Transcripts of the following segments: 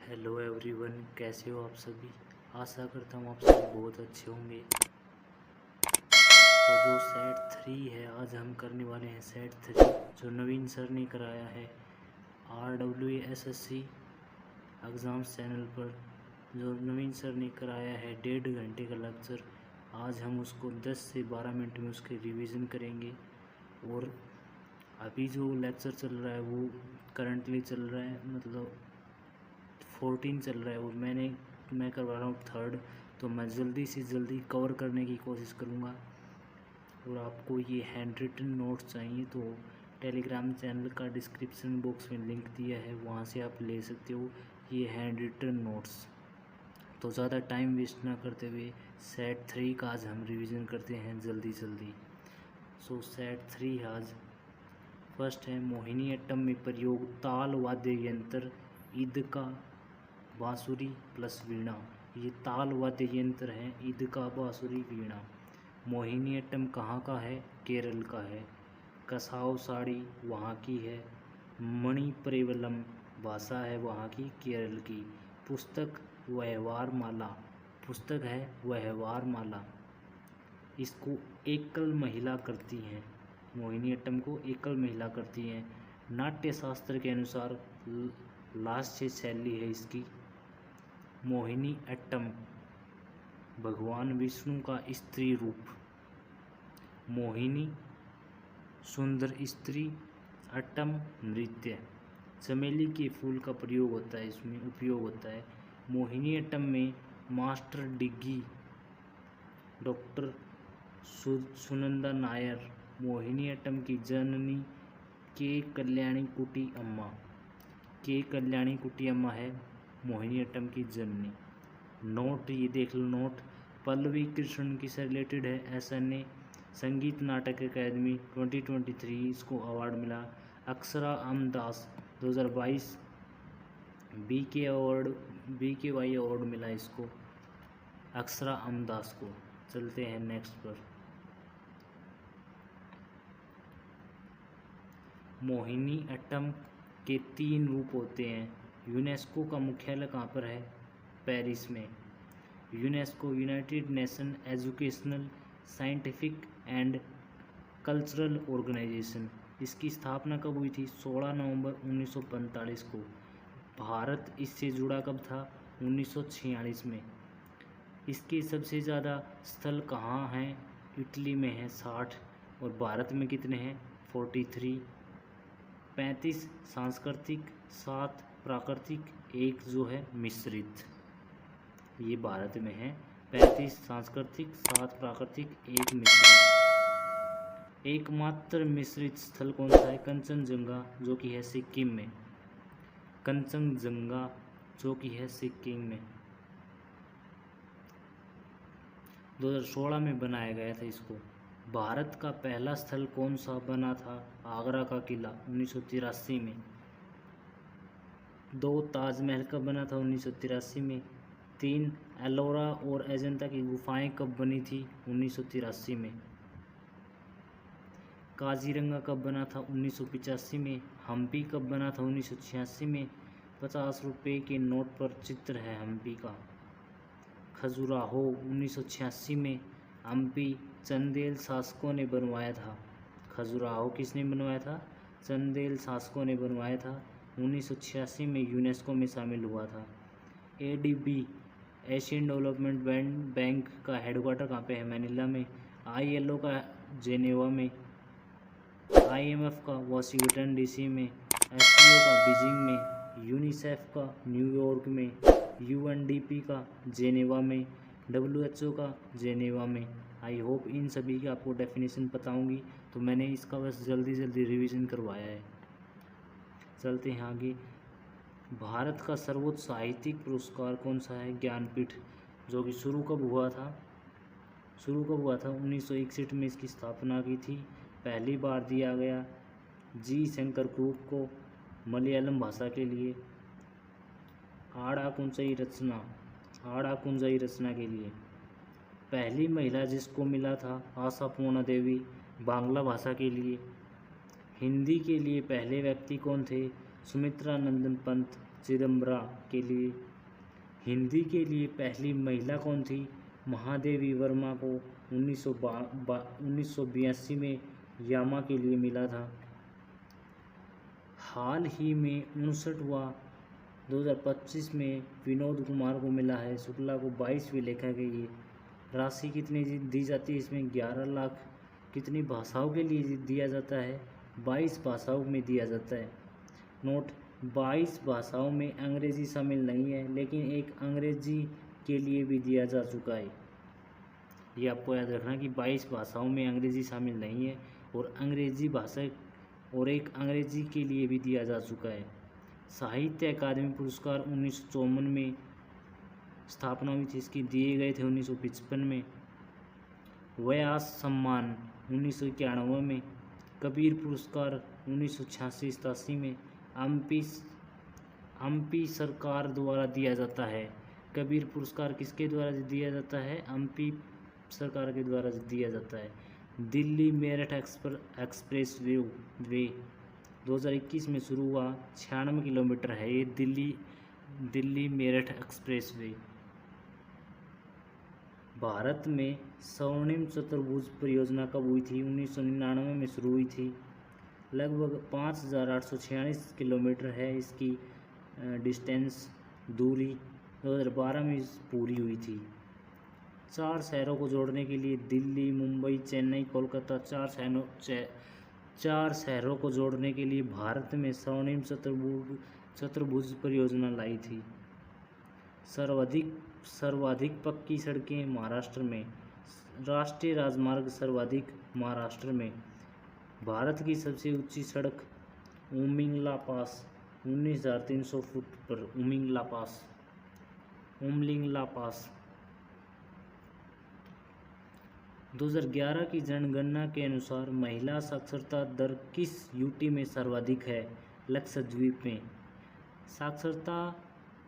Hello everyone, कैसे हो आप सभी। आशा करता हूँ आप सभी बहुत अच्छे होंगे। तो जो सेट 3 है, आज हम करने वाले हैं सेट 3 जो नवीन सर ने कराया है RWSSC एग्ज़ाम्स चैनल पर। जो नवीन सर ने कराया है 1.5 घंटे का लेक्चर। आज हम उसको 10 से 12 मिनट में उसके रिवीजन करेंगे। और अभी जो लेक्चर चल रहा है वो करंटली चल रहा है, मतलब 14 चल रहा है और मैं करवा रहा हूँ 3rd। तो मैं जल्दी से जल्दी कवर करने की कोशिश करूँगा। और आपको ये हैंड रिटन नोट्स चाहिए तो टेलीग्राम चैनल का डिस्क्रिप्शन बॉक्स में लिंक दिया है, वहाँ से आप ले सकते हो ये हैंड रिटन नोट्स। तो ज़्यादा टाइम वेस्ट ना करते हुए सेट 3 का आज हम रिवीजन करते हैं जल्दी जल्दी। सो सेट 3 आज फर्स्ट है मोहिनीअट्टम में प्रयोग ताल वाद्य यंत्र ईद का बांसुरी प्लस वीणा। ये ताल वाद्य यंत्र है, ईद का बांसुरी वीणा। मोहिनीअट्टम कहाँ का है? केरल का है। कसाव साड़ी वहाँ की है। मणिप्रवलम भाषा है वहाँ की केरल की। पुस्तक व्यवहार माला, पुस्तक है व्यवहार माला। इसको एकल महिला करती हैं, मोहिनीअट्टम को एकल महिला करती हैं। नाट्य शास्त्र के अनुसार लास्य शैली है इसकी। मोहिनीअट्टम भगवान विष्णु का स्त्री रूप। मोहिनी सुंदर स्त्री, अट्टम नृत्य। चमेली के फूल का प्रयोग होता है, इसमें उपयोग होता है। मोहिनीअट्टम में मास्टर डिग्गी डॉक्टर सुनंदा नायर मोहिनीअट्टम की जननी के कल्याणी कुटी अम्मा। के कल्याणी कुटी अम्मा है मोहिनीअट्टम की जननी। नोट ये देख लो नोट। पल्लवी कृष्ण की से रिलेटेड है। SNA संगीत नाटक अकादमी 2023 इसको अवार्ड मिला। अक्षरा अमदास 2022 BKY अवार्ड मिला इसको, अक्षरा अमदास को। चलते हैं नेक्स्ट पर। मोहिनीअट्टम के 3 रूप होते हैं। यूनेस्को का मुख्यालय कहाँ पर है? पेरिस में। UNESCO United Nation Educational Scientific and Cultural Organization. इसकी स्थापना कब हुई थी? 16 नवंबर 1945 को। भारत इससे जुड़ा कब था? 1946 में। इसके सबसे ज़्यादा स्थल कहाँ हैं? इटली में है 60 और भारत में कितने हैं? 43। 35 सांस्कृतिक, 7 प्राकृतिक, 1 जो है मिश्रित। ये भारत में है 35 सांस्कृतिक, 7 प्राकृतिक, 1 मिश्रित। एकमात्र मिश्रित स्थल कौन सा है? कंचनजंगा जो कि है सिक्किम में। कंचनजंगा जो कि है सिक्किम में 2016 में बनाया गया था इसको। भारत का पहला स्थल कौन सा बना था? आगरा का किला 1983 में। 2 ताजमहल कब बना था? 1983 में। 3 एलोरा और अजंता की गुफाएं कब बनी थी? 1983 में। काजीरंगा कब बना था? 1985 में। हम्पी कब बना था? 1986 में। 50 रुपये के नोट पर चित्र है हम्पी का। खजुराहो 1986 में। हम्पी चंदेल शासकों ने बनवाया था। खजुराहो किसने बनवाया था? चंदेल शासकों ने बनवाया था। 1986 में यूनेस्को में शामिल हुआ था। ADB एशियन डेवलपमेंट बैंक का हेडक्वार्टर कहाँ पे है? मैनिला में। ILO का जेनेवा में। IMF का वाशिंगटन DC में। SCO का बीजिंग में। यूनिसेफ का न्यूयॉर्क में। UNDP का जेनेवा में। WHO का जेनेवा में। आई होप इन सभी की आपको डेफिनेशन पता होंगी, तो मैंने इसका बस जल्दी जल्दी रिवीजन करवाया है। चलते हैं आगे। भारत का सर्वोच्च साहित्यिक पुरस्कार कौन सा है? ज्ञानपीठ, जो कि शुरू कब हुआ था? 1961 में इसकी स्थापना की थी। पहली बार दिया गया G शंकर कुक को मलयालम भाषा के लिए। आड़ाकुंचई रचना के लिए। पहली महिला जिसको मिला था आशापूर्णा देवी, बांग्ला भाषा के लिए। हिंदी के लिए पहले व्यक्ति कौन थे? सुमित्रा नंदन पंत, चिदम्बरा के लिए। हिंदी के लिए पहली महिला कौन थी? महादेवी वर्मा को 1982 में यामा के लिए मिला था। हाल ही में 2025 में विनोद कुमार को मिला है। शुक्ला को 22वीं लेखा के लिए। राशि कितनी दी जाती है इसमें? 11 लाख। कितनी भाषाओं के लिए दिया जाता है? 22 भाषाओं में दिया जाता है। नोट, 22 भाषाओं में अंग्रेजी शामिल नहीं है, लेकिन एक अंग्रेजी के लिए भी दिया जा चुका है। ये आपको याद रखना कि 22 भाषाओं में अंग्रेजी शामिल नहीं है और अंग्रेजी भाषा और एक अंग्रेजी के लिए भी दिया जा चुका है। साहित्य अकादमी पुरस्कार 1954 में स्थापना हुई थी इसकी, दिए गए थे 1955 में। व्यास सम्मान 1991 में। कबीर पुरस्कार 1986-87 में एमपी सरकार द्वारा दिया जाता है। कबीर पुरस्कार किसके द्वारा दिया जाता है? एमपी सरकार के द्वारा दिया जाता है। दिल्ली मेरठ एक्सप्रेस वे 2021 में शुरू हुआ। 96 किलोमीटर है ये दिल्ली मेरठ एक्सप्रेस वे। भारत में स्वर्णिम चतुर्भुज परियोजना कब हुई थी? 1999 में शुरू हुई थी। लगभग 5846 किलोमीटर है इसकी डिस्टेंस, दूरी। 2012 में पूरी हुई थी। 4 शहरों को जोड़ने के लिए दिल्ली, मुंबई, चेन्नई, कोलकाता, 4 शहरों को जोड़ने के लिए भारत में स्वर्णिम चतुर्भुज परियोजना लाई थी। सर्वाधिक पक्की सड़कें महाराष्ट्र में। राष्ट्रीय राजमार्ग सर्वाधिक महाराष्ट्र में। भारत की सबसे ऊंची सड़क उमिंगला पास 19,300 फुट पर। उमिंगला पास 2011 की जनगणना के अनुसार महिला साक्षरता दर किस यूटी में सर्वाधिक है? लक्षद्वीप में। साक्षरता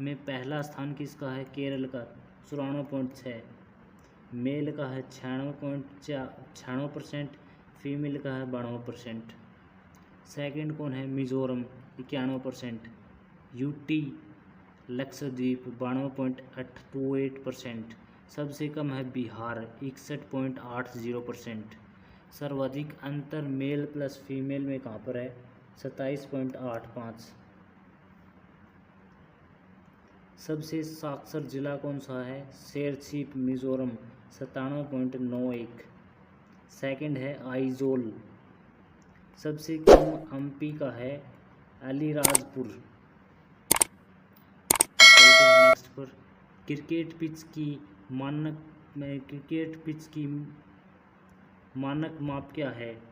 में पहला स्थान किसका है? केरल का 94.6। मेल का है 96%, फीमेल का है 92%। सेकंड कौन है? मिजोरम 91%। यूटी लक्षद्वीप 92.28%। सबसे कम है बिहार 61.80%। सर्वाधिक अंतर मेल प्लस फीमेल में कहाँ पर है? 27.85। सबसे साक्षर जिला कौन सा है? शेरछीप मिजोरम 97.91। सेकंड है आइजोल। सबसे कम एमपी का है अलीराजपुर। नेक्स्ट पर क्रिकेट पिच की मानक माप क्या है?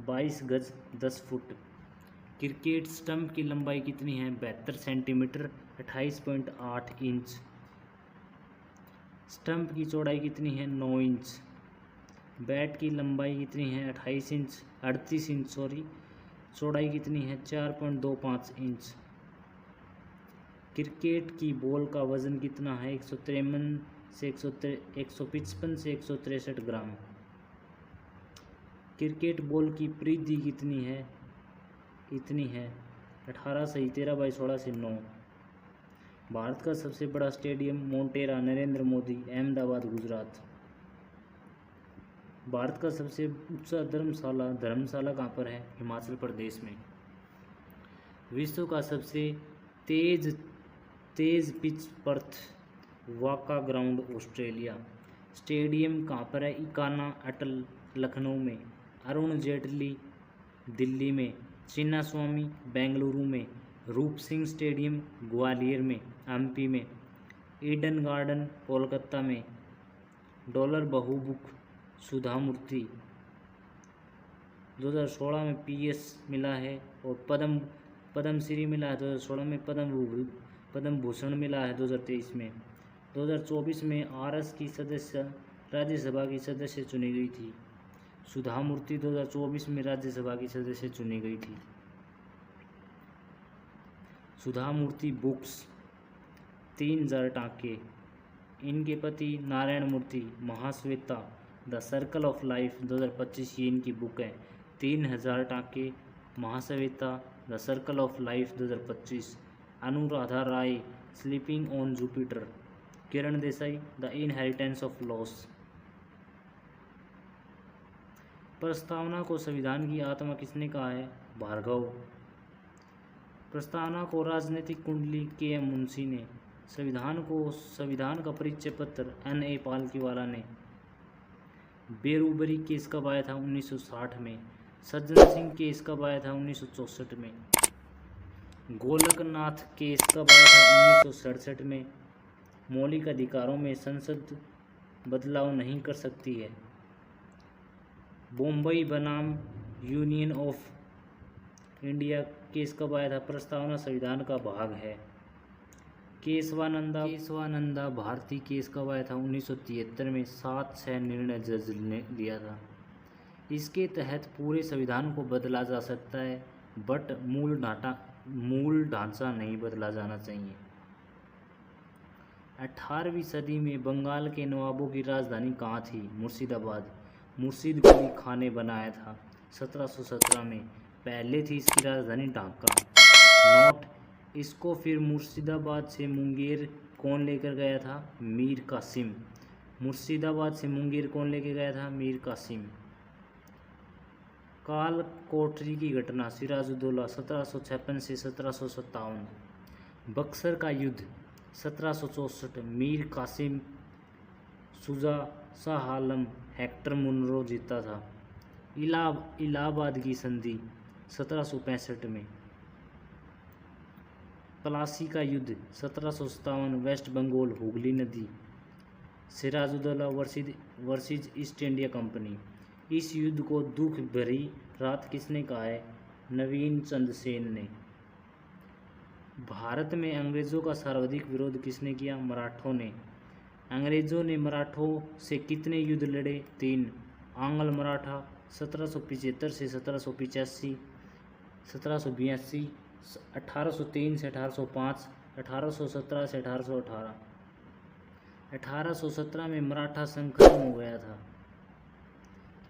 22 गज 10 फुट। क्रिकेट स्टंप की लंबाई कितनी है? 72 सेंटीमीटर 28.8 इंच। स्टंप की चौड़ाई कितनी है? 9 इंच। बैट की लंबाई कितनी है? 38 इंच चौड़ाई कितनी है? 4.25 इंच। क्रिकेट की बॉल का वजन कितना है? 153 से 163 ग्राम। क्रिकेट बॉल की परिधि कितनी है? इतनी है 18 सही 13/16 से 9। भारत का सबसे बड़ा स्टेडियम मोटेरा नरेंद्र मोदी, अहमदाबाद, गुजरात। भारत का सबसे ऊंचा धर्मशाला कहाँ पर है? हिमाचल प्रदेश में। विश्व का सबसे तेज पिच पर्थ वाका ग्राउंड ऑस्ट्रेलिया। स्टेडियम कहाँ पर है? इकाना अटल लखनऊ में। अरुण जेटली दिल्ली में। चिन्नास्वामी बेंगलुरु में। रूप सिंह स्टेडियम ग्वालियर में एमपी में। ईडन गार्डन कोलकाता में। डॉलर बहुबुक सुधा मूर्ति 2016 में पीएस मिला है और पद्मश्री मिला है 2016 में। पद्म भूषण मिला है 2023 में। 2024 में आरएस की सदस्य राज्यसभा की सदस्य चुनी गई थी। सुधा मूर्ति 2024 में राज्यसभा की सदस्य चुनी गई थी। सुधा मूर्ति बुक्स 3000 टाँके। इनके पति Narayana Murthy Mahashweta the circle of life 2025 ये इनकी बुक है। 3000 टाँके Mahashweta the circle of life 2025। Anuradha Roy, sleeping on Jupiter. Kiran Desai, the inheritance of loss. प्रस्तावना को संविधान की आत्मा किसने कहा है? भार्गव। प्रस्तावना को राजनीतिक कुंडली के मुंशी ने। संविधान का परिचय पत्र N.A. पालकीवाला ने। बेरूबरी केस कब आया था? 1960 में। सज्जन सिंह केस कब आया था? 1964 में। गोलकनाथ केस कब आया था? 1967 में। मौलिक अधिकारों में संसद बदलाव नहीं कर सकती है। बॉम्बई बनाम यूनियन ऑफ इंडिया केस कब आया था? प्रस्तावना संविधान का भाग है। केशवानंदा भारती केस कब आया था? 1973 में। 7-6 निर्णय जज ने लिया था। इसके तहत पूरे संविधान को बदला जा सकता है, बट मूल ढांचा नहीं बदला जाना चाहिए। 18वीं सदी में बंगाल के नवाबों की राजधानी कहाँ थी? मुर्शिदाबाद। मुर्शिद कुली खान ने बनाया था 1717 में। पहले थी इसकी राजधानी ढाका। नोट, इसको फिर मुर्शिदाबाद से मुंगेर कौन लेकर गया था? मीर कासिम। मुर्शिदाबाद से मुंगेर कौन लेकर गया था? मीर कासिम। काल कोठरी की घटना सिराजुद्दौला 1756 से 1757। बक्सर का युद्ध 1764। मीर कासिम, शुजा, शाह आलम, हेक्टर मुनरो जीता था। इलाहाबाद की संधि 1765 में। प्लासी का युद्ध 1757। वेस्ट बंगाल, हुगली नदी। Sirajuddaula versus East India Company. इस युद्ध को दुख भरी रात किसने कहा है? नवीन चंद सेन ने। भारत में अंग्रेजों का सर्वाधिक विरोध किसने किया? मराठों ने। अंग्रेजों ने मराठों से कितने युद्ध लड़े? 3। आंग्ल मराठा 1775 से 1785, 1782, 1803 से 1805, 1817 से 1818। 1817 में मराठा संघ खत्म हो गया था।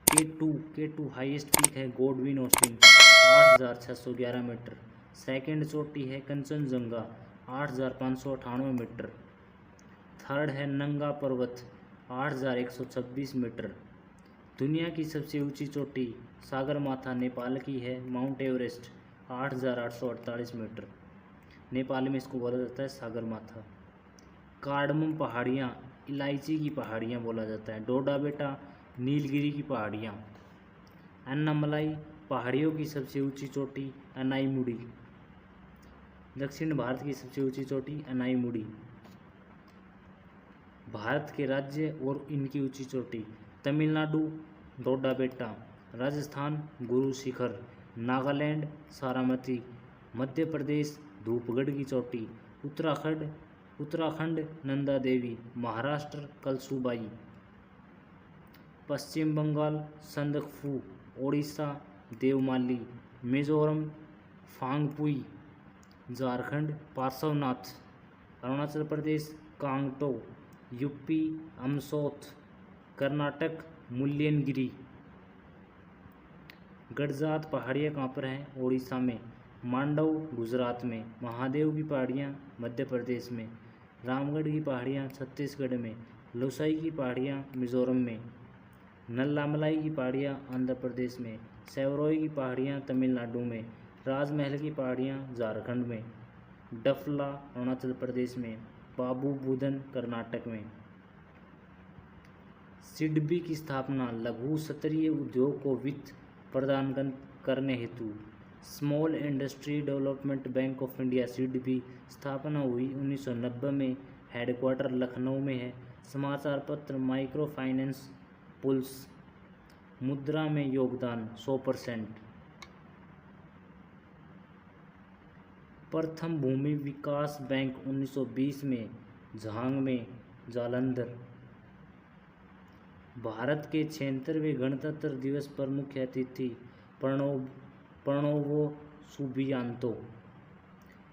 K2 हाईएस्ट पीक है गॉडविन ऑस्टिन 8611 मीटर। सेकंड चोटी है कंचनजंगा 8598 मीटर। थर्ड है नंगा पर्वत 8126 मीटर। दुनिया की सबसे ऊंची चोटी सागरमाथा नेपाल की है माउंट एवरेस्ट 8848 मीटर। नेपाल में इसको बोला जाता है सागरमाथा। कार्डमम पहाड़ियाँ इलायची की पहाड़ियाँ बोला जाता है। डोडा बेटा नीलगिरी की पहाड़ियाँ। अन्नामलाई पहाड़ियों की सबसे ऊंची चोटी अनाईमुड़ी। दक्षिण भारत की सबसे ऊंची चोटी अनाईमुड़ी। भारत के राज्य और इनकी ऊंची चोटी तमिलनाडु डोडा बेटा, राजस्थान गुरु शिखर, नागालैंड सारामती, मध्य प्रदेश धूपगढ़ की चोटी, उत्तराखंड नंदा देवी, महाराष्ट्र कलसूबाई, पश्चिम बंगाल संदकफू, ओडिशा देवमाली, मिजोरम फांगपुई, झारखंड पार्श्वनाथ, अरुणाचल प्रदेश कांगटो, यूपी अमसोथ, कर्नाटक मुल्यनगिरी। गडजात पहाड़ियाँ कहाँ पर हैं? ओडिशा में। मांडव गुजरात में। महादेव की पहाड़ियाँ मध्य प्रदेश में। रामगढ़ की पहाड़ियाँ छत्तीसगढ़ में। लोसाई की पहाड़ियाँ मिजोरम में। नल्लामलाई की पहाड़ियाँ आंध्र प्रदेश में। सेवरोई की पहाड़ियाँ तमिलनाडु में। राजमहल की पहाड़ियाँ झारखंड में। डफला अरुणाचल प्रदेश में। बाबू बुदन कर्नाटक में। सिडबी की स्थापना लघु स्तरीय उद्योग को वित्त प्रदान करने हेतु small industry development bank of India SIDBI स्थापना हुई 1990 में। हेडक्वार्टर लखनऊ में है। समाचार पत्र माइक्रो फाइनेंस पुल्स। मुद्रा में योगदान 100%। प्रथम भूमि विकास बैंक 1920 में झांग में जालंधर। भारत के 76वें गणतंत्र दिवस पर मुख्य अतिथि प्रणोवो सुबियांतो।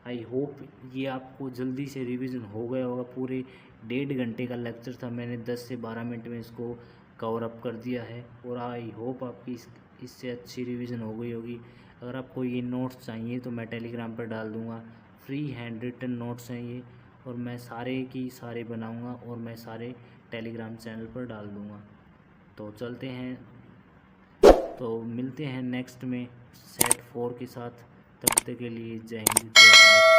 आई होप ये आपको जल्दी से रिवीजन हो गया होगा। पूरे 1.5 घंटे का लेक्चर था, मैंने 10 से 12 मिनट में इसको कवर अप कर दिया है और आई होप आपकी इससे अच्छी रिवीजन हो गई होगी। अगर आपको ये नोट्स चाहिए तो मैं टेलीग्राम पर डाल दूँगा। फ्री हैंड रिटन नोट्स हैं ये, और मैं सारे की सारे बनाऊंगा और मैं सारे टेलीग्राम चैनल पर डाल दूंगा। तो चलते हैं, तो मिलते हैं नेक्स्ट में सेट 4 के साथ। तब तक के लिए जय हिंद जय भारत।